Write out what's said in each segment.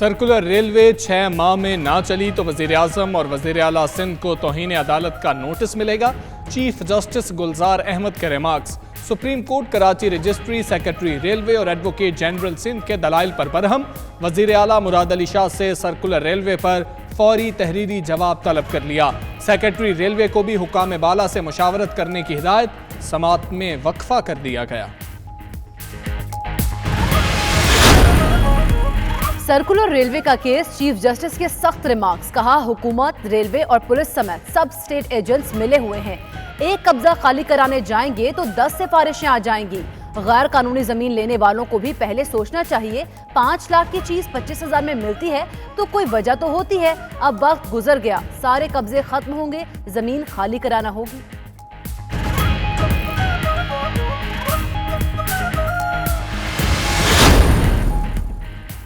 Circular railway 6 माह में ना चली तो वज़ीर-ए-आज़म और वज़ीर-ए-आला सिंध को तौहीन अदालत का नोटिस मिलेगा। चीफ जस्टिस गुलजार अहमद के remarks. Supreme court Karachi registry, secretary railway और एडवोकेट जनरल सिंध के दलाइल पर बरहम। वज़ीर-ए-आला मुराद अली शाह से सर्कुलर रेलवे पर फौरी तहरीरी जवाब तलब कर लिया। सेक्रेटरी रेलवे को भी हुकाम बाला से मुशावरत करने की हिदायत। समाअत में वक्फा कर दिया गया। सर्कुलर रेलवे का केस, चीफ जस्टिस के सख्त रिमार्क्स। कहा, हुकूमत, रेलवे और पुलिस समेत सब स्टेट एजेंट्स मिले हुए हैं। एक कब्जा खाली कराने जाएंगे तो 10 सिफारिशें आ जाएंगी। गैर कानूनी जमीन लेने वालों को भी पहले सोचना चाहिए। 5 लाख की चीज 25,000 में मिलती है तो कोई वजह तो होती है। अब वक्त गुजर गया, सारे कब्जे खत्म होंगे, जमीन खाली कराना होगी।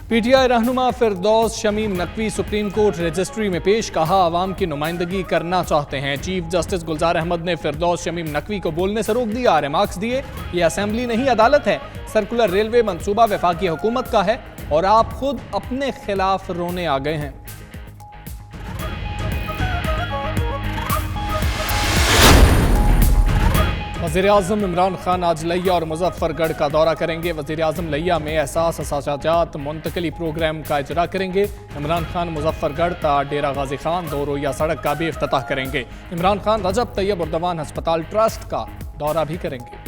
पीटीआई रहनुमा Firdous Shamim Naqvi Supreme Court registry में पेश। कहा, आवाम की नुमाइंदगी करना चाहते हैं। चीफ जस्टिस गुलजार अहमद ने फिरदौस शमीम नकवी को बोलने से रोक दिया। रिमार्क्स दिए, ये असेंबली नहीं अदालत है। सर्कुलर रेलवे मंसूबा वफाकी हुकूमत का है और आप खुद अपने खिलाफ रोने आ गए हैं। वज़ीर-ए-आज़म इमरान खान आज लिया और मुजफ्फरगढ़ का दौरा करेंगे। वज़ीर-ए-आज़म लिया में एहसास असाजात मुंतकली प्रोग्राम का इजरा करेंगे। इमरान खान मुजफ्फरगढ़ ता डेरा गाजी खान 2 रोया सड़क का भी इफ्तिताह करेंगे। इमरान खान रजब तैयब उर्दवान हस्पताल ट्रस्ट का दौरा भी करेंगे।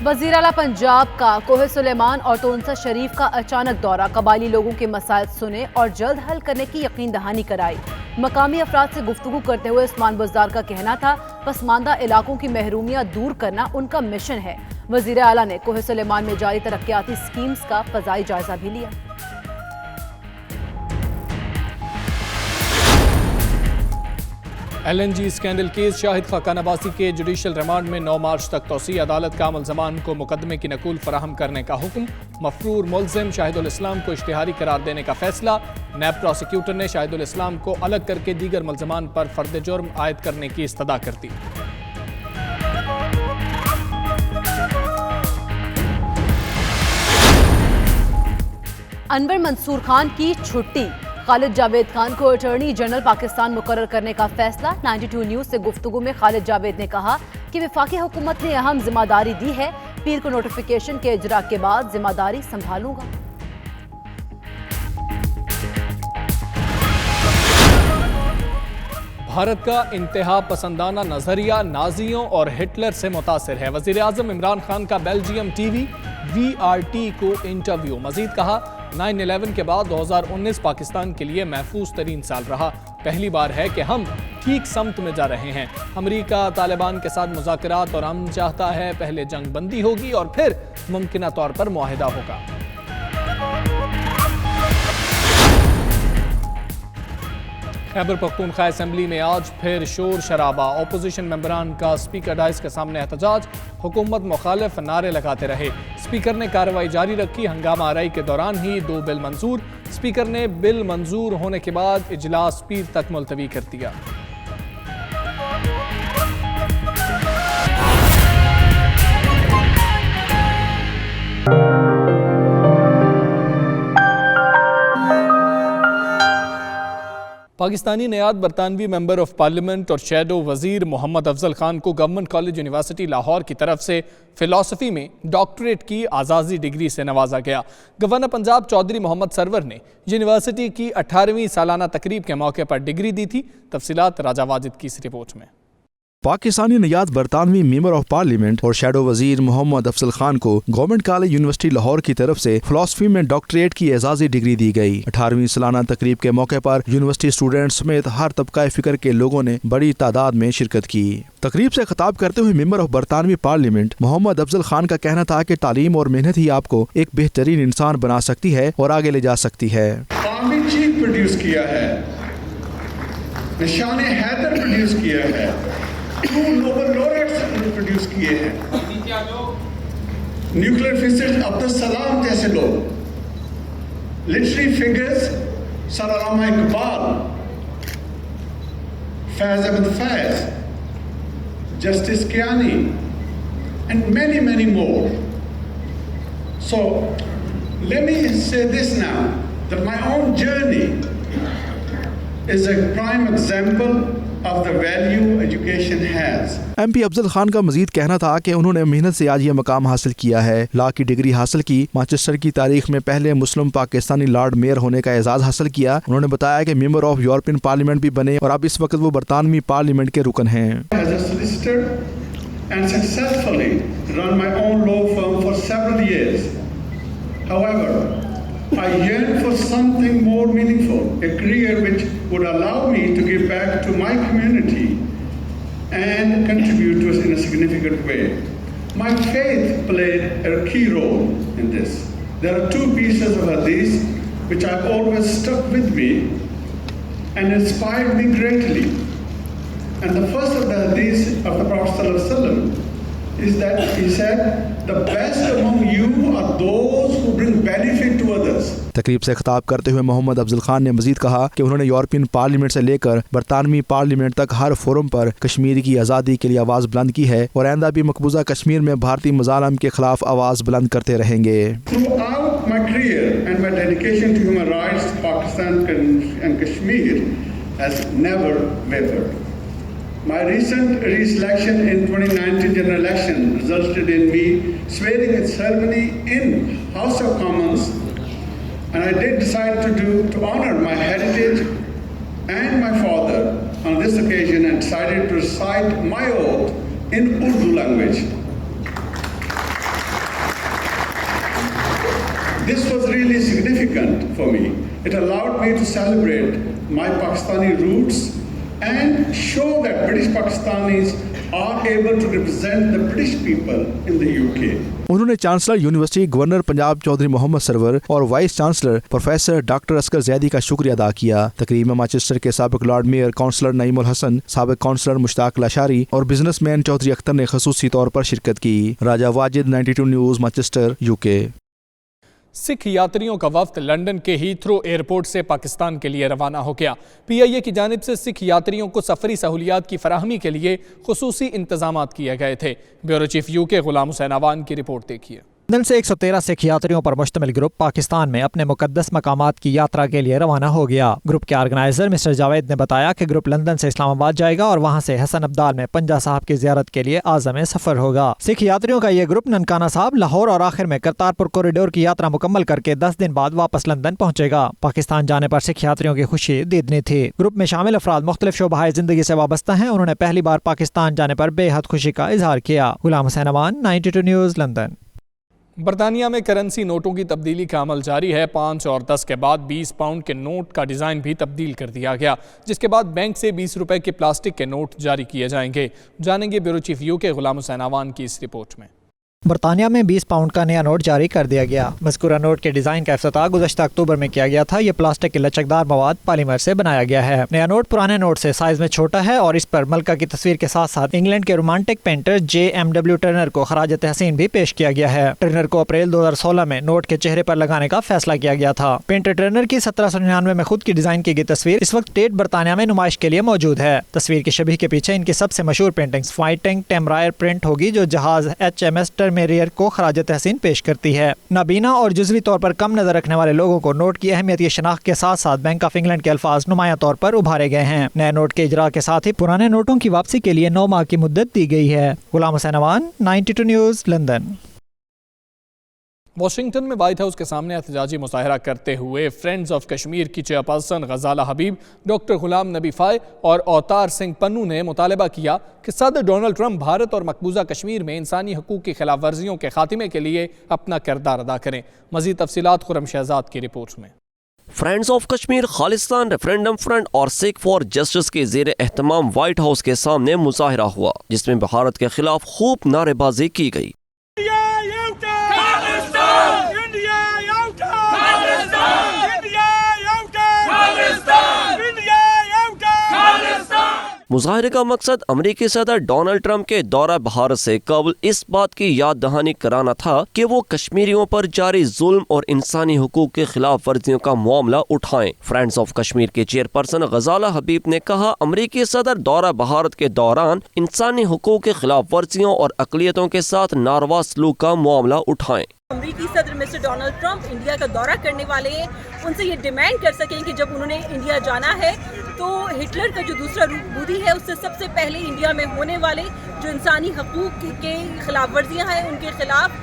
वज़ीर आला पंजाब का कोहे सुलेमान और तोनसा शरीफ का अचानक दौरा। कबायली लोगों के मसाइल सुने और जल्द हल करने की यकीन दहानी कराई। मकामी अफराद से गुफ्तगू करते हुए उस्मान बुज़दार का कहना था, पसमानदा इलाकों की महरूमियां दूर करना उनका मिशन है। वज़ीर आला ने कोहे सुलेमान में जारी तरक्याती स्कीम्स का फ़ज़ाई जायजा भी लिया। LNG scandal case, Shahid Khaqan Abbasi के जुडिशल रिमांड में 9 मार्च तक तौसी। अदालत का मुल्ज़मान को मुकदमे की नकूल फराहम करने का हुक्म। मफरूर मुल्ज़िम शाहिदुल इस्लाम को इश्तिहारी करार देने का फैसला। नैब प्रोसिक्यूटर ने शाहिदुल इस्लाम को अलग करके दीगर मुल्ज़मान पर फर्द जुर्म आयद करने की इस्तदा कर दी। अनवर मंसूर खान की छुट्टी। खालिद जावेद खान को अटॉर्नी जनरल पाकिस्तान मुकर्रर करने का फैसला। 92 न्यूज़ से गुफ्तगू में खालिद जावेद ने कहा कि वफाकी हुकूमत ने अहम जिम्मेदारी दी है। पीर को नोटिफिकेशन के इजरा के बाद जिम्मेदारी संभालूंगा। भारत का इंतहा पसंदाना नजरिया नाजियों और हिटलर से मुतासिर है। वज़ीर-ए-आज़म इमरान खान का बेल्जियम टीवी VRT को इंटरव्यू। मजीद कहा, 9/11 के बाद 2019 पाकिस्तान के लिए महफूज तरीन साल रहा। पहली बार है कि हम ठीक समत में जा रहे हैं। अमरीका तालिबान के साथ मुज़ाकरात और अमन चाहता है। पहले जंग बंदी होगी और फिर मुमकिना तौर पर मुआहिदा होगा। खैबर पख्तूनख्वा असेंबली में आज फिर शोर शराबा। अपोजिशन मेंबरान का स्पीकर डाइस के सामने एहतजाज। हुकूमत मुखालिफ नारे लगाते रहे। स्पीकर ने कार्रवाई जारी रखी। हंगामा आराई के दौरान ही 2 बिल मंजूर। स्पीकर ने बिल मंजूर होने के बाद इजलास पीर तक मुलतवी कर दिया। पाकिस्तानी नयाद बरतानवी मेंबर ऑफ पार्लियामेंट और शैडो वजीर मोहम्मद अफजल खान को गवर्नमेंट कॉलेज यूनिवर्सिटी लाहौर की तरफ से फिलॉसफी में डॉक्टरेट की आज़ाजी डिग्री से नवाजा गया। गवर्नर पंजाब चौधरी मोहम्मद सरवर ने यूनिवर्सिटी की 18वीं सालाना तकरीब के मौके पर डिग्री दी थी। तफसीलात राजा वाजिद की इस रिपोर्ट में। पाकिस्तानी नयाद बरतानवी मेंबर ऑफ पार्लियामेंट और शैडो वजीर मोहम्मद अफजल खान को गवर्नमेंट कॉलेज यूनिवर्सिटी लाहौर की तरफ से फिलॉसफी में डॉक्टरेट की एजाजी डिग्री दी गई। 18वीं सालाना तकरीब के मौके पर यूनिवर्सिटी स्टूडेंट्स समेत हर तबका फिक्र के लोगों ने बड़ी तादाद में शिरकत की। तकरीब से खिताब करते हुए मेंबर ऑफ बरतानवी पार्लियामेंट मोहम्मद अफजल खान का कहना था कि तालीम और मेहनत ही आपको एक बेहतरीन इंसान बना सकती है और आगे ले जा सकती है। प्रोड्यूस किया है, निशान हैदर प्रोड्यूस किया है, 2 नोबेल लॉरेट्स प्रोड्यूस किए हैं, न्यूक्लियर फिजिसिस्ट अब्दुल सलाम जैसे लोग, literary figures Salama Iqbal, Faiz Ahmad Faiz, Justice Kiani, and many, many more. So let me say this now, that my own journey is a prime example of the value education has. MP افضل خان کا مزید کہنا تھا کہ انہوں نے محنت سے آج یہ مقام حاصل کیا ہے. لا کی ڈگری حاصل کی، مانچسٹر کی تاریخ میں پہلے مسلم پاکستانی لارڈ میئر ہونے کا اعزاز حاصل کیا. انہوں نے بتایا کہ ممبر آف یورپین پارلیمنٹ بھی بنے اور اب اس وقت وہ برطانوی پارلیمنٹ کے رکن ہیں. As a solicitor and successfully run my own law firm for several years. However, I yearn for something more meaningful, a career which would allow me to give back to my community and contribute to it in a significant way. My faith played a key role in this. There are two pieces of hadith which have always stuck with me and inspired me greatly. And the first of the hadith of the Prophet ﷺ is that he said, the best among you are those who bring benefit to others. تقریب سے خطاب کرتے ہوئے محمد افضل خان نے مزید کہا کہ انہوں نے یورپین پارلیمنٹ سے لے کر برطانوی پارلیمنٹ تک ہر فورم پر کشمیر کی آزادی کے لیے آواز بلند کی ہے اور آئندہ بھی مقبوضہ کشمیر میں بھارتی مظالم کے خلاف آواز بلند کرتے رہیں گے. Throughout my career and my dedication to human rights, Pakistan and Kashmir has never wavered. My recent re-selection in 2019 general election resulted in me swearing in ceremony in House of Commons, and I did decide to honor my heritage and my father on this occasion and decided to recite my oath in Urdu language. This was really significant for me. It allowed me to celebrate my Pakistani roots and show that British Pakistanis are able to represent the British people in the UK. انہوں نے chancellor university گورنر پنجاب چودھری محمد سرور اور vice chancellor professor doctor Askar Zaidi کا شکریہ ادا کیا. تقریب میں مانچسٹر کے سابق lord mayor councillor Naeem ul-Hasan, سابق کونسلر مشتاق لاشاری اور بزنس مین چودھری اختر نے خصوصی طور پر شرکت کی. راجہ واجد، 92 نیوز، مانچسٹر، UK. سکھ یاتریوں کا وفد لندن کے ہیتھرو ایئرپورٹ سے پاکستان کے لیے روانہ ہو گیا. PIA کی جانب سے سکھ یاتریوں کو سفری سہولیات کی فراہمی کے لیے خصوصی انتظامات کیے گئے تھے. بیورو چیف UK غلام حسین عوان کی رپورٹ دیکھیے. لندن سے 113 سکھ یاتریوں پر مشتمل گروپ پاکستان میں اپنے مقدس مقامات کی یاترا کے لیے روانہ ہو گیا. گروپ کے آرگنائزر مسٹر جاوید نے بتایا کہ گروپ لندن سے اسلام آباد جائے گا اور وہاں سے حسن ابدال میں پنجہ صاحب کی زیارت کے لیے عازم سفر ہوگا. سکھ یاتریوں کا یہ گروپ ننکانہ صاحب، لاہور اور آخر میں کرتارپور کوریڈور کی یاترا مکمل کر کے 10 دن بعد واپس لندن پہنچے گا. پاکستان جانے پر سکھ یاتریوں کی خوشی دیدنی تھی. گروپ میں شامل افراد مختلف شعبۂ زندگی سے وابستہ ہیں. انہوں نے پہلی بار پاکستان جانے پر بے حد خوشی کا اظہار کیا. غلام حسین عوان، 92 نیوز، لندن. برطانیہ میں کرنسی نوٹوں کی تبدیلی کا عمل جاری ہے. 5 اور 10 کے بعد 20 پاؤنڈ کے نوٹ کا ڈیزائن بھی تبدیل کر دیا گیا، جس کے بعد بینک سے 20 روپے کے پلاسٹک کے نوٹ جاری کیے جائیں گے. جانیں گے بیورو چیف UK غلام حسین عوان کی اس رپورٹ میں. برطانیہ میں 20 پاؤنڈ کا نیا نوٹ جاری کر دیا گیا. مذکورہ نوٹ کے ڈیزائن کا افتتاح گزشتہ اکتوبر میں کیا گیا تھا. یہ پلاسٹک کے لچکدار مواد پالیمر سے بنایا گیا ہے. نیا نوٹ پرانے نوٹ سے سائز میں چھوٹا ہے اور اس پر ملکہ کی تصویر کے ساتھ ساتھ انگلینڈ کے رومانٹک پینٹر JMW ٹرنر کو خراج تحسین بھی پیش کیا گیا ہے. ٹرنر کو اپریل 2016 میں نوٹ کے چہرے پر لگانے کا فیصلہ کیا گیا تھا. پینٹر ٹرنر کی 1799 میں خود کی ڈیزائن کی گئی تصویر اس وقت ٹیٹ برطانیہ میں نمائش کے لیے موجود ہے. تصویر کی شبیہ کے پیچھے ان کی سب سے مشہور پینٹنگز فائٹنگ ٹیمرائر پرنٹ ہوگی، جو جہاز HMS ٹرمیریئر کو خراج تحسین پیش کرتی ہے. نابینا اور جزوی طور پر کم نظر رکھنے والے لوگوں کو نوٹ کی اہمیت کی شناخت کے ساتھ ساتھ بینک آف انگلینڈ کے الفاظ نمایاں طور پر ابھارے گئے ہیں. نئے نوٹ کے اجراء کے ساتھ ہی پرانے نوٹوں کی واپسی کے لیے 9 ماہ کی مدت دی گئی ہے. غلام حسین عوان، 92 نیوز، لندن. واشنگٹن میں وائٹ ہاؤس کے سامنے احتجاجی مظاہرہ کرتے ہوئے فرینڈز آف کشمیر کی چیئرپرسن غزالہ حبیب، ڈاکٹر غلام نبی فائے اور اوتار سنگھ پنو نے مطالبہ کیا کہ صدر ڈونلڈ ٹرمپ بھارت اور مقبوضہ کشمیر میں انسانی حقوق کی خلاف ورزیوں کے خاتمے کے لیے اپنا کردار ادا کریں. مزید تفصیلات خرم شہزاد کی رپورٹ میں. Friends of Kashmir Khalistan referendum front اور سیک فار جسٹس کے زیر اہتمام وائٹ ہاؤس کے سامنے مظاہرہ ہوا، جس میں بھارت کے خلاف خوب نعرے بازی کی گئی. मुजाहरे का मकसद अमरीकी सदर डोनाल्ड ट्रंप के दौरा भारत से कबल इस बात की याद दहानी कराना था कि वो कश्मीरियों पर जारी जुल्म और इंसानी हुकूक के खिलाफ वर्जियों का मामला उठाएं। फ्रेंड्स ऑफ कश्मीर के चेयरपर्सन गजाला हबीब ने कहा, अमरीकी सदर दौरा भारत के दौरान इंसानी हुकूक के खिलाफ वर्जियों और अक़लियतों के साथ नारवा सलूक का मामला उठाएं। अमरीकी सदर मिस्टर डोनाल्ड ट्रंप इंडिया का दौरा करने वाले हैं, उनसे ये डिमांड कर सकें कि जब उन्होंने इंडिया जाना है तो हिटलर का जो दूसरा रूप बुद्धि है उससे सबसे पहले इंडिया में होने वाले जो इंसानी हकूक़ के खिलाफ वर्जियाँ हैं उनके खिलाफ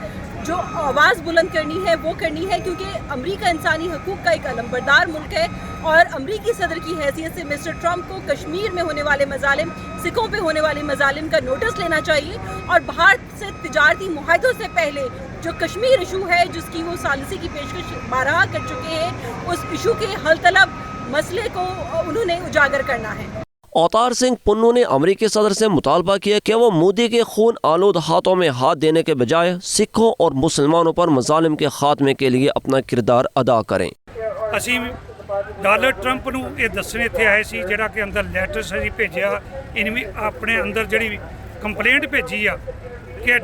जो आवाज़ बुलंद करनी है वो करनी है, क्योंकि अमेरिका इंसानी हकूक़ का एक अलमबरदार मुल्क है और अमरीकी सदर की हैसियत से मिस्टर ट्रंप को कश्मीर में होने वाले मजालिम, सिखों पे होने वाले मजालिम का नोटिस लेना चाहिए और भारत से तिजारती मुआहदों से पहले जो कश्मीर इशू है जिसकी वो सालिसी की पेशकश बारहा कर चुके हैं, उस इशू के हल तलब मसले को उन्होंने उजागर करना है। अवतार सिंह पुन्नू ने अमरीकी सदर से मुतालबा किया कि वो मोदी के खून आलूद हाथों में हाथ देने के बजाय सिखों और मुसलमानों पर मजालिम के खात्मे के लिए अपना किरदार अदा करें। ਅਸੀਂ ਡੋਨਾਲਡ ਟਰੰਪ ਨੂੰ ਇਹ ਦੱਸਣ ਇੱਥੇ ਆਏ ਸੀ ਜਿਹੜਾ ਕਿ ਅੰਦਰ ਲੈਟਰ ਅਸੀਂ ਭੇਜਿਆ ਇਨਵੇਂ ਆਪਣੇ ਅੰਦਰ ਜਿਹੜੀ ਕੰਪਲੇਂਟ ਭੇਜੀ ਆ ਕਿ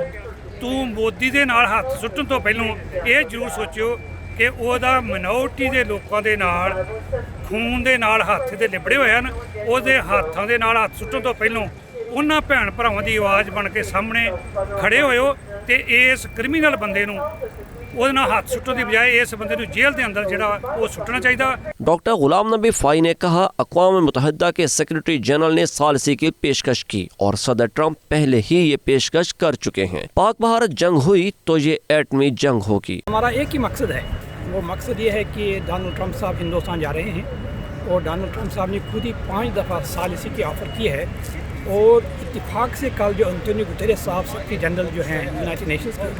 ਤੂੰ ਮੋਦੀ ਦੇ ਨਾਲ ਹੱਥ ਸੁੱਟਣ ਤੋਂ ਪਹਿਲਾਂ ਇਹ ਜ਼ਰੂਰ ਸੋਚਿਓ ਕਿ ਉਹਦਾ ਮਿਨੋਰਟੀ ਦੇ ਲੋਕਾਂ ਦੇ ਨਾਲ ਖੂਨ ਦੇ ਨਾਲ ਹੱਥ ਦੇ ਲਿਬੜੇ ਹੋਏ ਹਨ, ਉਹਦੇ ਹੱਥਾਂ ਦੇ ਨਾਲ ਹੱਥ ਸੁੱਟਣ ਤੋਂ ਪਹਿਲਾਂ ਉਹਨਾਂ ਭੈਣ ਭਰਾਵਾਂ ਦੀ ਆਵਾਜ਼ ਬਣ ਕੇ ਸਾਹਮਣੇ ਖੜੇ ਹੋਇਓ ਤੇ ਇਸ ਕ੍ਰਿਮੀਨਲ ਬੰਦੇ ਨੂੰ ਉਹਦੇ ਨਾਲ ਹੱਥ ਸੁੱਟਣ ਦੀ ਬਜਾਏ ਇਸ ਬੰਦੇ ਨੂੰ ਜੇਲ੍ਹ ਦੇ ਅੰਦਰ ਜਿਹੜਾ ਉਹ ਸੁੱਟਣਾ ਚਾਹੀਦਾ। डॉक्टर गुलाम नबी फ़ाई ने कहा, अक़वाम मुत्तहिदा के सेक्रेटरी जनरल ने सालिसी की पेशकश की और सदर ट्रंप पहले ही ये पेशकश कर चुके हैं। पाक भारत जंग हुई तो ये एटमी जंग होगी। हमारा एक ही मकसद है, वो मकसद ये है कि डोनाल्ड ट्रंप साहब हिंदुस्तान जा रहे हैं और डोनाल्ड ट्रंप साहब ने खुद ही 5 दफ़ा सालिसी की ऑफ़र की है और इत्तेफाक से कल जो एंटोनियो गुतेरेस साहब सेक्रेटरी जनरल जो हैं यूनाइटेड नेशंस के,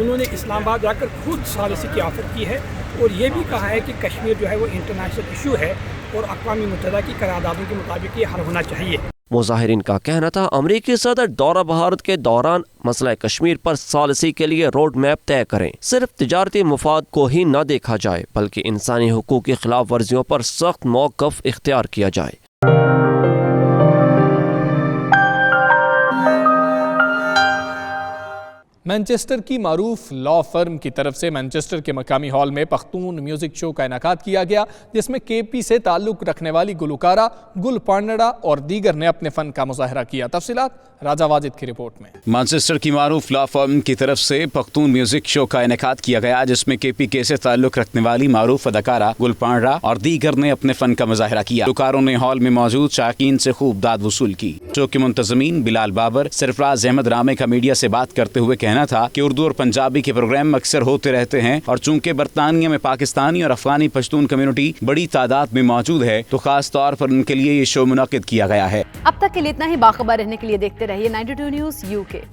उन्होंने इस्लामाबाद जाकर खुद सालिसी की ऑफ़र की है और ये भी कहा है कि कश्मीर जो है वो इंटरनेशनल इशू है और अक़वाम मुत्तहिदा की करारदादों के मुताबिक ये हल होना चाहिए। मुजाहिरीन का कहना था, अमरीकी सदर दौरा भारत के दौरान मसला कश्मीर पर सालिसी के लिए रोड मैप तय करें। सिर्फ तिजारती मुफाद को ही न देखा जाए बल्कि इंसानी हुकूक की खिलाफ वर्जियों पर सख्त मौक़िफ़ इख्तियार किया जाए। मैनचेस्टर की मारूफ लॉ फर्म की तरफ से मैनचेस्टर के मकामी हॉल में पख्तून म्यूजिक शो का इनेकाद किया गया, जिसमें केपी से ताल्लुक़ रखने वाली गुलकारा गुल पांडड़ा और दीगर ने अपने फ़न का मुजाहरा किया। तफसीलात राजा वाजिद की रिपोर्ट में। मैनचेस्टर की मारूफ लॉ फर्म की तरफ से पख्तून म्यूजिक शो का इनेकाद किया गया, जिसमें केपी से ताल्लुक़ रखने वाली मारूफ अदाकारा गुल पांडड़ा और दीगर ने अपने फ़न का मुजाहरा किया। गुलकारों ने हॉल में मौजूद शायकीन से खूब दाद वसूल की। शो के मुंतज़मीन बिलाल बाबर, सरफराज अहमद रामे का मीडिया से बात करते हुए कहना था कि उर्दू और पंजाबी के प्रोग्राम अक्सर होते रहते हैं और चूंकि बरतानिया में पाकिस्तानी और अफगानी पश्तून कम्युनिटी बड़ी तादाद में मौजूद है तो खास तौर पर उनके लिए ये शो मुनाकिद किया गया है। अब तक के लिए इतना ही। बाखबर रहने के लिए देखते रहिए 92 न्यूज़ UK।